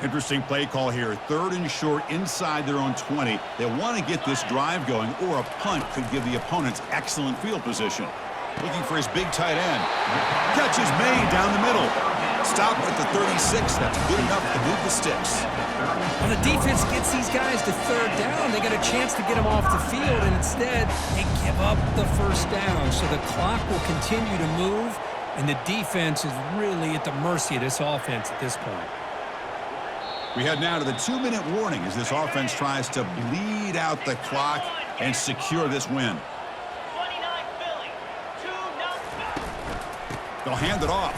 Interesting play call here. 3rd and short inside their own 20. They want to get this drive going, or a punt could give the opponents excellent field position. Looking for his big tight end. Catch is made down the middle. Stop at the 36. That's good enough to move the sticks. When the defense gets these guys to 3rd down, they get a chance to get them off the field, and instead they give up the 1st down. So the clock will continue to move, and the defense is really at the mercy of this offense at this point. We head now to the 2-minute warning as this offense tries to bleed out the clock and secure this win. They'll hand it off.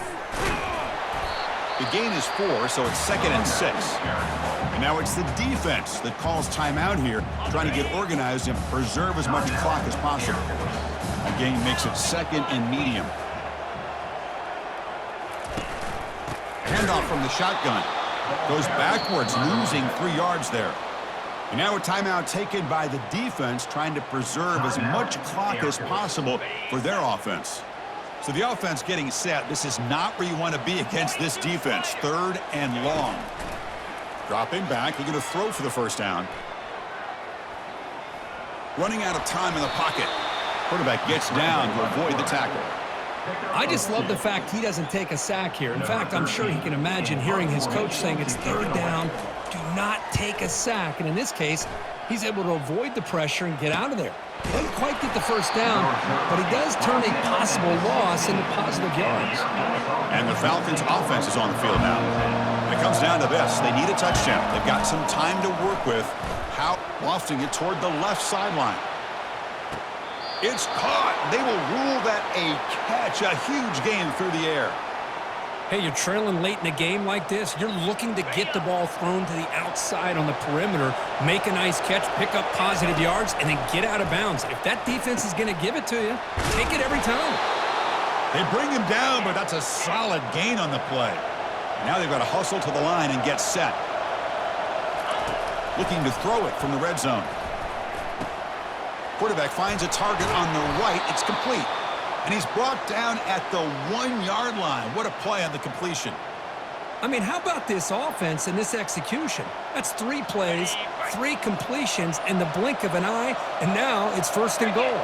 The gain is 4, so it's 2nd and 6. And now it's the defense that calls timeout here, trying to get organized and preserve as much clock as possible. The gain makes it 2nd and medium. Handoff from the shotgun. Goes backwards, losing 3 yards there. And now a timeout taken by the defense, trying to preserve as much clock as possible for their offense. So the offense getting set. This is not where you want to be against this defense. 3rd and long. Dropping back. They're going to throw for the 1st down. Running out of time in the pocket. Quarterback gets down to avoid the tackle. I just love the fact he doesn't take a sack here. In fact, I'm sure he can imagine hearing his coach saying it's 3rd down, do not take a sack. And in this case, he's able to avoid the pressure and get out of there. He doesn't quite get the 1st down, but he does turn a possible loss into positive yards. And the Falcons' offense is on the field now. And it comes down to this. They need a touchdown. They've got some time to work with. How lofting it toward the left sideline. It's caught. They will rule that a catch, a huge gain through the air. Hey, you're trailing late in a game like this. You're looking to get the ball thrown to the outside on the perimeter, make a nice catch, pick up positive yards, and then get out of bounds. If that defense is going to give it to you, take it every time. They bring him down, but that's a solid gain on the play. Now they've got to hustle to the line and get set. Looking to throw it from the red zone. Quarterback finds a target on the right. It's complete. And he's brought down at the 1-yard line. What a play on the completion. I mean, how about this offense and this execution? That's 3 plays, 3 completions in the blink of an eye, and now it's 1st and goal.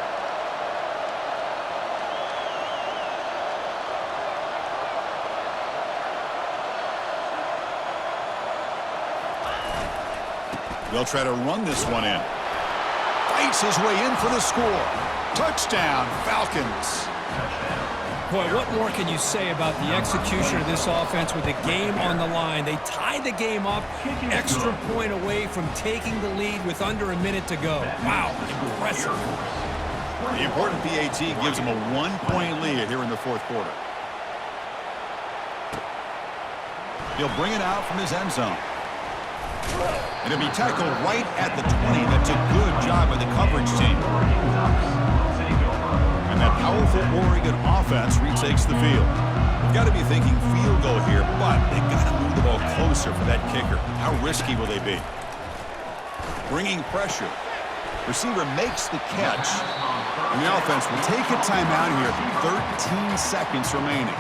They'll try to run this one in. Fights his way in for the score. Touchdown, Falcons. Boy, what more can you say about the execution of this offense with the game on the line? They tied the game up, extra point away from taking the lead with under a minute to go. Wow, impressive. The important PAT gives them a 1-point lead here in the 4th quarter. He'll bring it out from his end zone. And it'll be tackled right at the 20. That's a good job by the coverage team. And that powerful Oregon offense retakes the field. They've got to be thinking field goal here, but they've got to move the ball closer for that kicker. How risky will they be? Bringing pressure. Receiver makes the catch. And the offense will take a timeout here. 13 seconds remaining.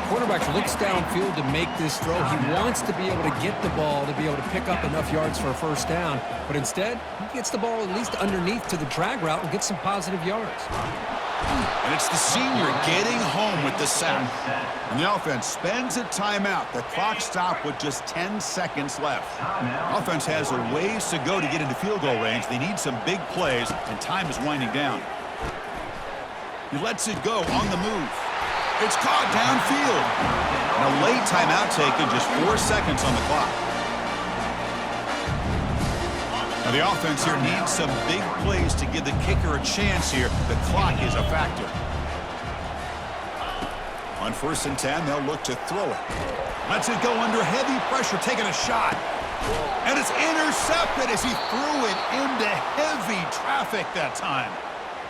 Quarterback looks downfield to make this throw. He wants to be able to get the ball to be able to pick up enough yards for a 1st down. But instead, he gets the ball at least underneath to the drag route and gets some positive yards. And it's the senior getting home with the sack. And the offense spends a timeout. The clock stopped with just 10 seconds left. Offense has a ways to go to get into field goal range. They need some big plays, and time is winding down. He lets it go on the move. It's caught downfield. And a late timeout taken, just 4 seconds on the clock. Now the offense here needs some big plays to give the kicker a chance here. The clock is a factor. On 1st and 10, they'll look to throw it. Lets it go under heavy pressure, taking a shot. And it's intercepted as he threw it into heavy traffic that time.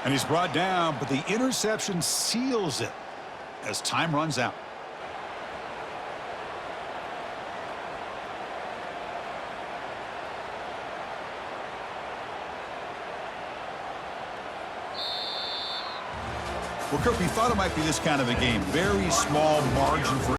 And he's brought down, but the interception seals it as time runs out. Well, Kirk, we thought it might be this kind of a game. Very small margin for